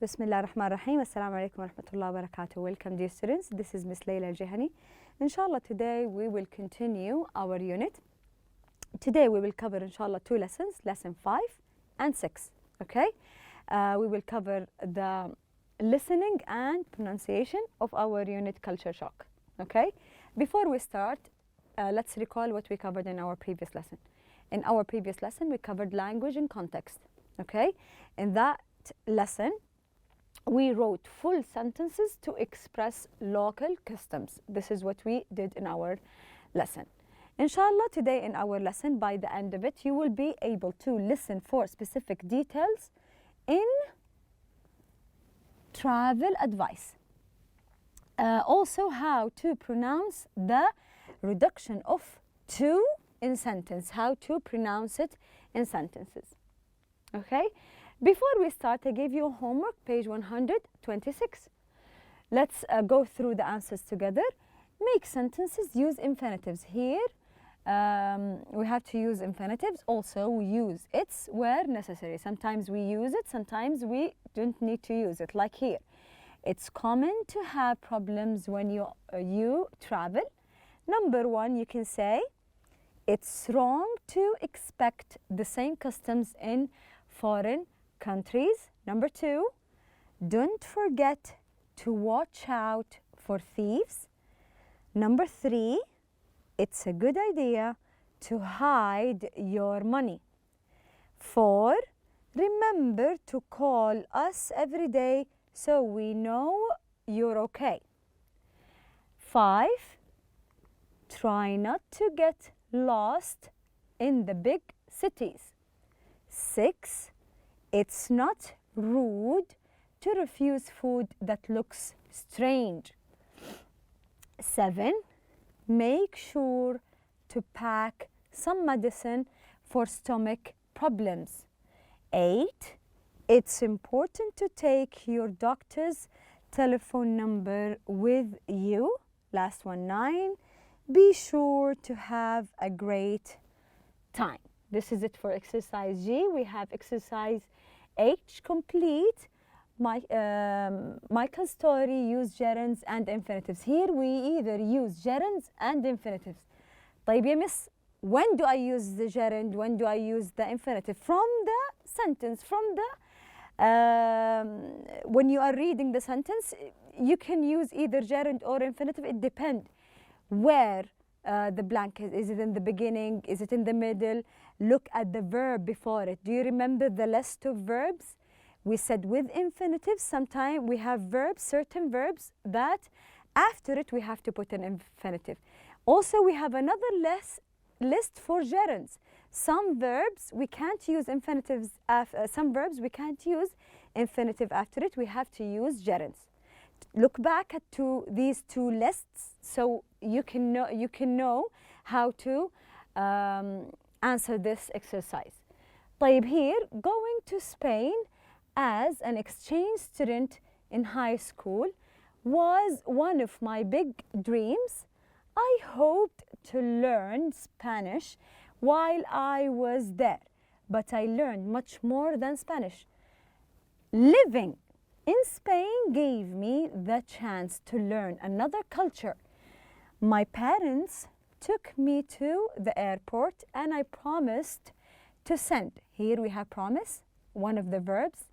Bismillah ar-Rahman ar-Rahim. Assalamu alaikum wa rahmatullahi wa barakatuh. Welcome, dear students. This is Miss Layla Al-Jihani. Inshallah, today we will continue our unit. Today we will cover, inshallah, two lessons, lesson 5 and 6. Okay? We will cover the listening and pronunciation of our unit Culture Shock. Okay? Before we start, let's recall what we covered in our previous lesson. In our previous lesson, we covered language and context. Okay? In that lesson, we wrote full sentences to express local customs. This is what we did in our lesson. Inshallah, today in our lesson, by the end of it, you will be able to listen for specific details in travel advice. Also, how to pronounce the reduction of to in sentence, how to pronounce it in sentences. Okay? Before we start, I gave you homework, page 126. Let's go through the answers together. Make sentences, use infinitives. Here, we have to use infinitives. Also, we use it's where necessary. Sometimes we use it, sometimes we don't need to use it, like here. It's common to have problems when you travel. Number 1, you can say, it's wrong to expect the same customs in foreign countries. Number 2, don't forget to watch out for thieves. Number 3, it's a good idea to hide your money. 4, remember to call us every day so we know you're okay. 5, try not to get lost in the big cities. 6, it's not rude to refuse food that looks strange. 7, make sure to pack some medicine for stomach problems. 8, it's important to take your doctor's telephone number with you. Last one, 9, be sure to have a great time. This is it for exercise G. We have exercise H, complete Michael's story, use gerunds and infinitives. Here we either use gerunds and infinitives. طيب يا miss, when do I use the gerund? When do I use the infinitive? From the sentence, from the when you are reading the sentence, you can use either gerund or infinitive. It depends where the blank is. Is it in the beginning? Is it in the middle? Look at the verb before it. Do you remember the list of verbs? We said with infinitives, sometimes we have verbs, certain verbs, that after it we have to put an infinitive. Also, we have another list for gerunds. Some verbs we can't use infinitives, some verbs we can't use infinitive after it. We have to use gerunds. Look back at these two lists so you can know how to answer this exercise. طيب, here, going to Spain as an exchange student in high school was one of my big dreams. I hoped to learn Spanish while I was there, but I learned much more than Spanish. Living in Spain gave me the chance to learn another culture. My parents took me to the airport and I promised to send. Here we have promise, one of the verbs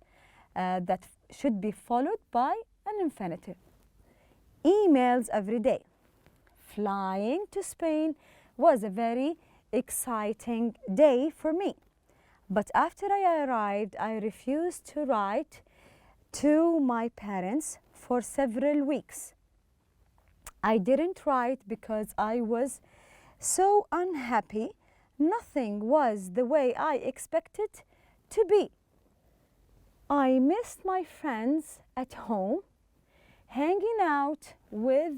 that should be followed by an infinitive. Emails every day. Flying to Spain was a very exciting day for me. But after I arrived, I refused to write to my parents for several weeks. I didn't write because I was so unhappy. Nothing was the way I expected to be. I missed my friends at home. Hanging out with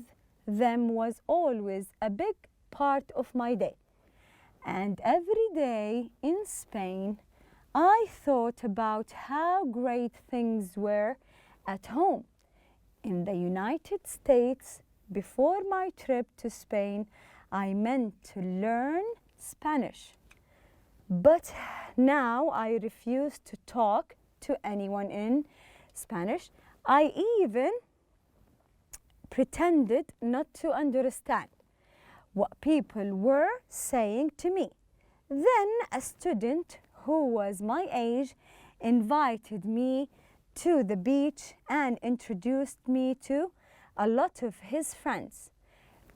them was always a big part of my day. And every day in Spain, I thought about how great things were at home. In the United States, before my trip to Spain, I meant to learn Spanish. But now I refuse to talk to anyone in Spanish. I even pretended not to understand what people were saying to me. Then a student who was my age invited me to the beach and introduced me to a lot of his friends.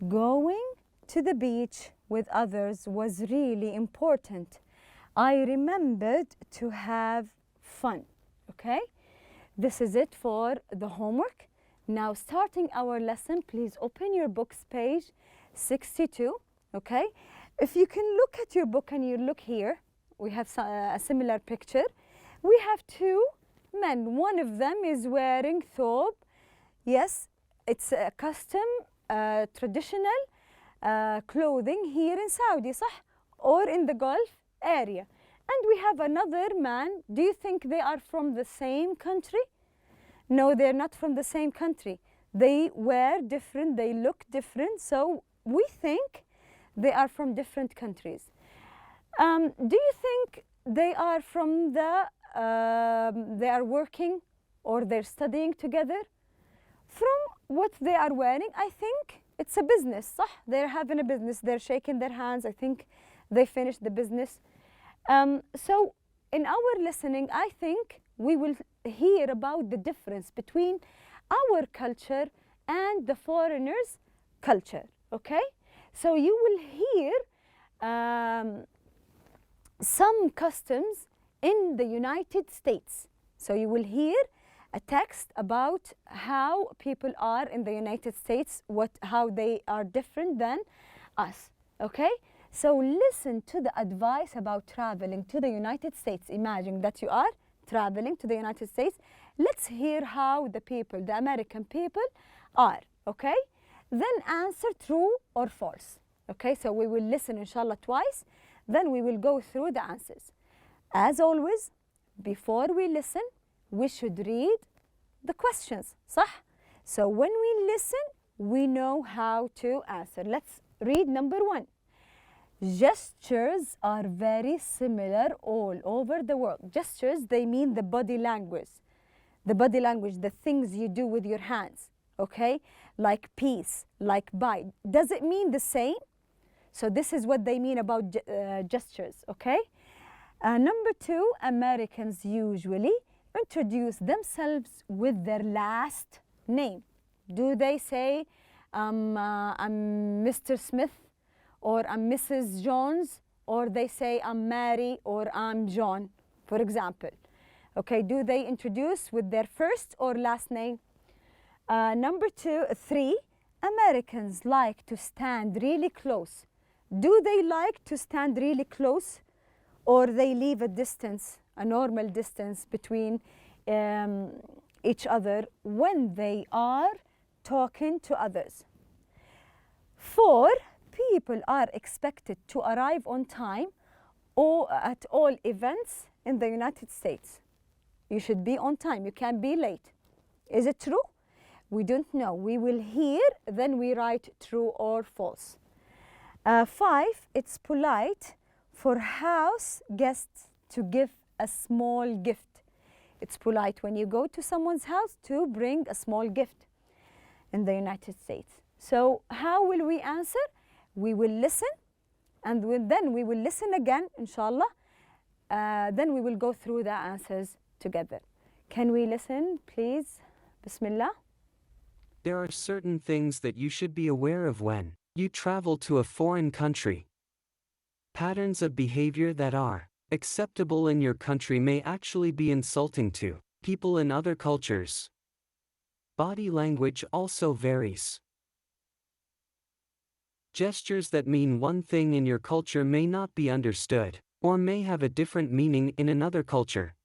Going to the beach with others was really important. I remembered to have fun. Okay, this is it for the homework. Now starting our lesson, please open your books, page 62. Okay, if you can look at your book and you look here, we have a similar picture. We have two men. One of them is wearing thobe. Yes, it's a custom, traditional clothing here in Saudi, صح? Or in the Gulf area. And we have another man. Do you think they are from the same country? No, they're not from the same country. They wear different, they look different, so we think they are from different countries. Do you think they are from the, they are working or they're studying together? From what they are wearing, I think it's a business, صح? They're having a business, they're shaking their hands, I think they finished the business. So in our listening, I think we will hear about the difference between our culture and the foreigners' culture, okay? So you will hear some customs in the United States. So you will hear a text about how people are in the United States, how they are different than us, okay? So listen to the advice about traveling to the United States. Imagine that you are traveling to the United States. Let's hear how the people, the American people, are, okay? Then answer true or false, okay? So we will listen, inshallah, twice. Then we will go through the answers. As always, before we listen, we should read the questions, صح? So when we listen, we know how to answer. Let's read number 1. Gestures are very similar all over the world. Gestures, they mean the body language. The body language, the things you do with your hands, okay? Like peace, like bye. Does it mean the same? So this is what they mean about gestures, okay? Number 2, Americans usually introduce themselves with their last name. Do they say, I'm Mr. Smith, or I'm Mrs. Jones, or they say I'm Mary or I'm John, for example? Okay, do they introduce with their first or last name? Number 3, Americans like to stand really close. Do they like to stand really close, or they leave a distance, a normal distance between each other when they are talking to others? 4, people are expected to arrive on time or at all events in the United States. You should be on time, you can't be late. Is it true? We don't know. We will hear, then we write true or false. 5, it's polite for house guests to give a small gift. It's polite when you go to someone's house to bring a small gift in the United States. So how will we answer? We will listen, and then we will listen again, inshallah. Then we will go through the answers together. Can we listen, please? Bismillah. There are certain things that you should be aware of when you travel to a foreign country. Patterns of behavior that are acceptable in your country may actually be insulting to people in other cultures. Body language also varies. Gestures that mean one thing in your culture may not be understood, or may have a different meaning in another culture.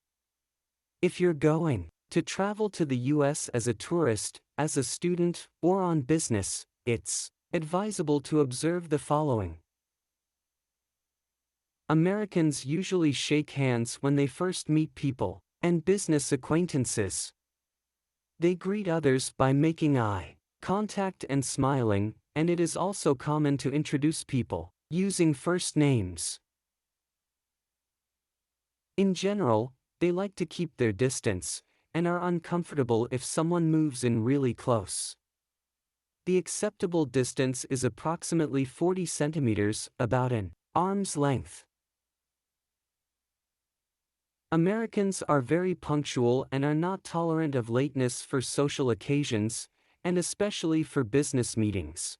If you're going to travel to the US as a tourist, as a student, or on business, it's advisable to observe the following. Americans usually shake hands when they first meet people and business acquaintances. They greet others by making eye contact and smiling, and it is also common to introduce people using first names. In general, they like to keep their distance, and are uncomfortable if someone moves in really close. The acceptable distance is approximately 40 centimeters, about an arm's length. Americans are very punctual and are not tolerant of lateness for social occasions, and especially for business meetings.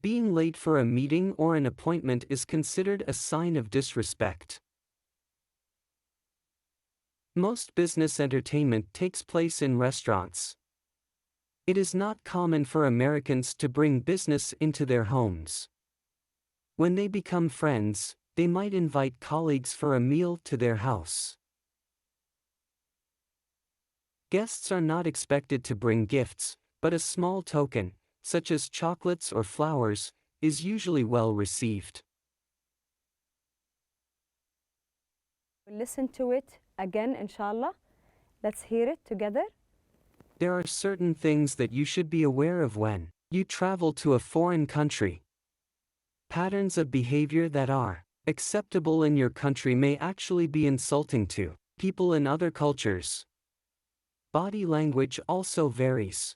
Being late for a meeting or an appointment is considered a sign of disrespect. Most business entertainment takes place in restaurants. It is not common for Americans to bring business into their homes. When they become friends, they might invite colleagues for a meal to their house. Guests are not expected to bring gifts, but a small token, such as chocolates or flowers, is usually well received. Listen to it again, inshallah. Let's hear it together. There are certain things that you should be aware of when you travel to a foreign country. Patterns of behavior that are acceptable in your country may actually be insulting to people in other cultures. Body language also varies.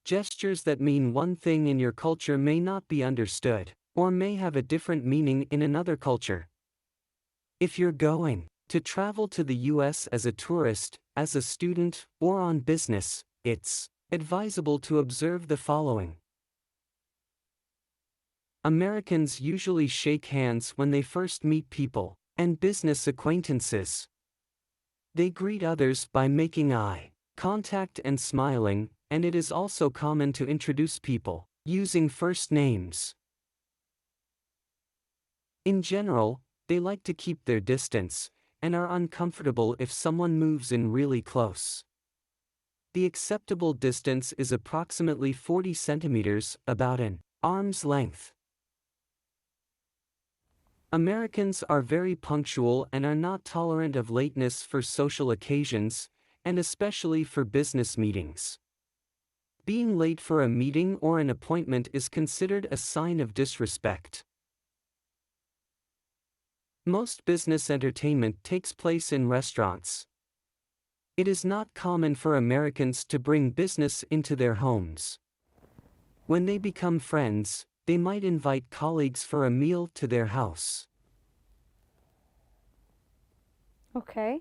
Gestures that mean one thing in your culture may not be understood, or may have a different meaning in another culture. If you're going to travel to the US as a tourist, as a student, or on business, it's advisable to observe the following. Americans usually shake hands when they first meet people and business acquaintances. They greet others by making eye contact and smiling, and it is also common to introduce people using first names. In general, they like to keep their distance and are uncomfortable if someone moves in really close. The acceptable distance is approximately 40 centimeters, about an arm's length. Americans are very punctual and are not tolerant of lateness for social occasions, and especially for business meetings. Being late for a meeting or an appointment is considered a sign of disrespect. Most business entertainment takes place in restaurants. It is not common for Americans to bring business into their homes. When they become friends, they might invite colleagues for a meal to their house. Okay.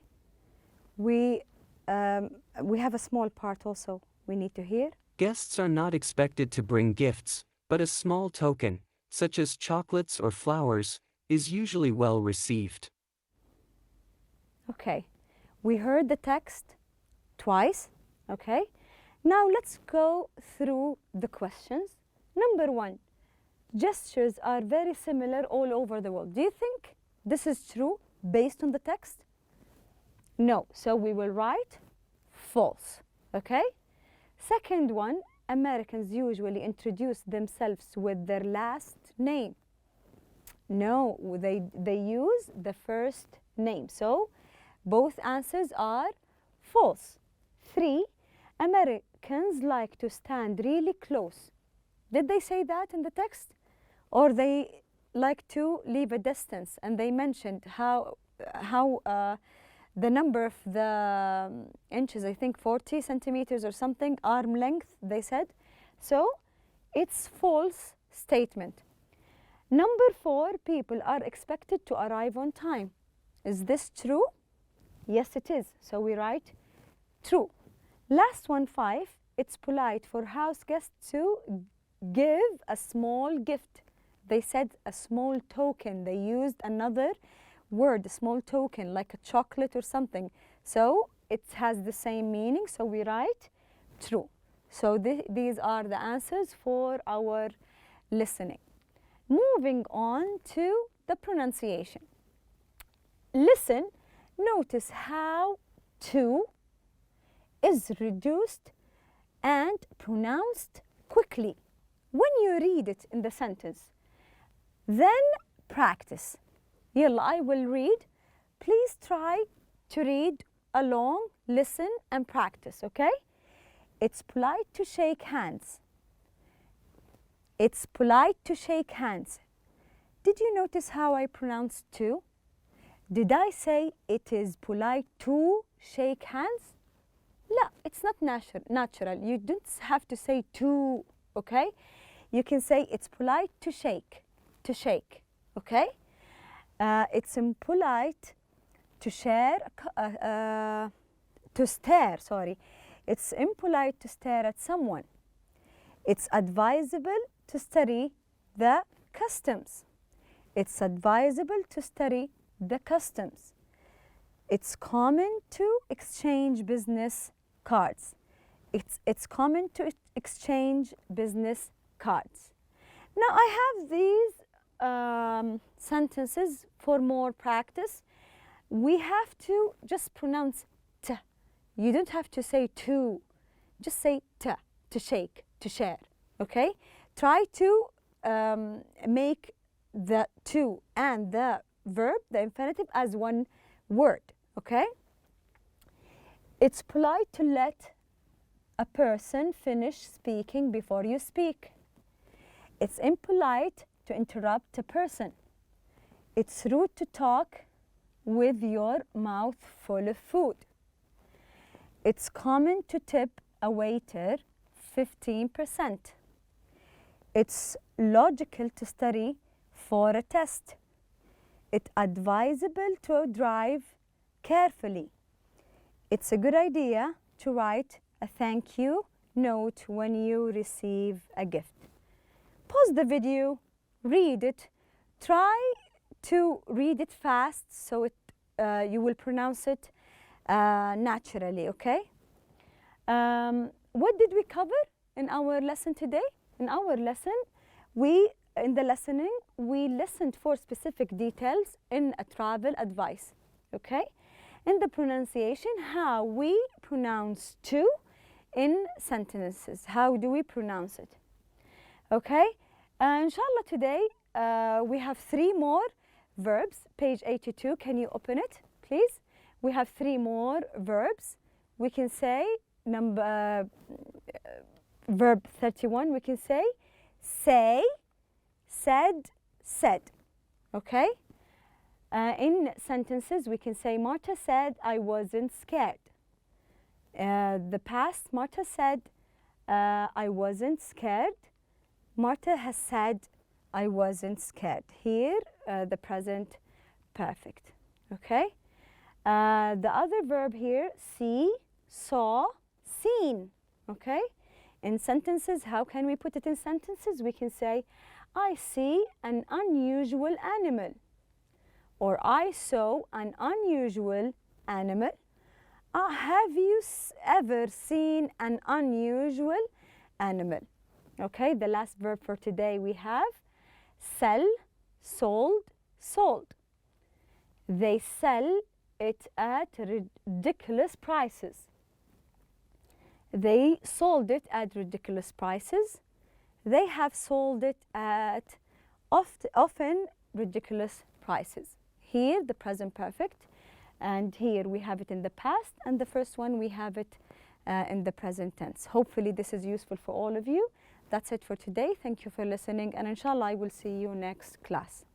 We have a small part also we need to hear. Guests are not expected to bring gifts, but a small token, such as chocolates or flowers, is usually well received. Okay. We heard the text twice. Okay. Now let's go through the questions. Number 1. Gestures are very similar all over the world. Do you think this is true based on the text? No. So we will write false. Okay? Second one, Americans usually introduce themselves with their last name. No, they use the first name. So both answers are false. 3, Americans like to stand really close. Did they say that in the text? Or they like to leave a distance, and they mentioned how the number of the inches, I think 40 centimeters or something, arm length, they said. So it's false statement. Number 4, people are expected to arrive on time. Is this true? Yes, it is. So we write true. Last one, 5, it's polite for house guests to give a small gift. They said a small token. They used another word, a small token, like a chocolate or something. So it has the same meaning, so we write true. So these are the answers for our listening. Moving on to the pronunciation. Listen, notice how to is reduced and pronounced quickly when you read it in the sentence. Then practice. Yalla, I will read. Please try to read along, listen and practice, okay? It's polite to shake hands. It's polite to shake hands. Did you notice how I pronounced to? Did I say it is polite to shake hands? لا, it's not natural. You don't have to say to, okay? You can say it's polite to shake, okay? It's impolite to share, to stare, sorry. It's impolite to stare at someone. It's advisable to study the customs. It's advisable to study the customs. It's common to exchange business cards. It's common to exchange business cards. Now I have these sentences for more practice. We have to just pronounce t. You don't have to say to. Just say t, to shake, to share, okay? Try to make the to and the verb, the infinitive, as one word, okay? It's polite to let a person finish speaking before you speak. It's impolite to interrupt a person. It's rude to talk with your mouth full of food. It's common to tip a waiter 15%. It's logical to study for a test. It's advisable to drive carefully. It's a good idea to write a thank you note when you receive a gift. Pause the video, read it, try to read it fast so you will pronounce it naturally, okay? What did we cover in our lesson today? In our lesson, in the listening, we listened for specific details in a travel advice, okay? In the pronunciation, how we pronounce to in sentences. How do we pronounce it? Okay? Inshallah, today we have 3 more verbs. Page 82, can you open it, please? We have 3 more verbs. We can say, verb 31, we can say, said, okay? In sentences, we can say, Marta said I wasn't scared. The past, Marta said, I wasn't scared. Marta has said, I wasn't scared. Here, the present perfect, okay? The other verb here, see, saw, seen, okay? In sentences, how can we put it in sentences? We can say, I see an unusual animal. Or I saw an unusual animal. Have you ever seen an unusual animal? Okay, the last verb for today we have sell, sold, sold. They sell it at ridiculous prices. They sold it at ridiculous prices. They have sold it at often ridiculous prices. Here, the present perfect, and here we have it in the past, and the first one we have it in the present tense. Hopefully this is useful for all of you. That's it for today. Thank you for listening, and inshallah I will see you next class.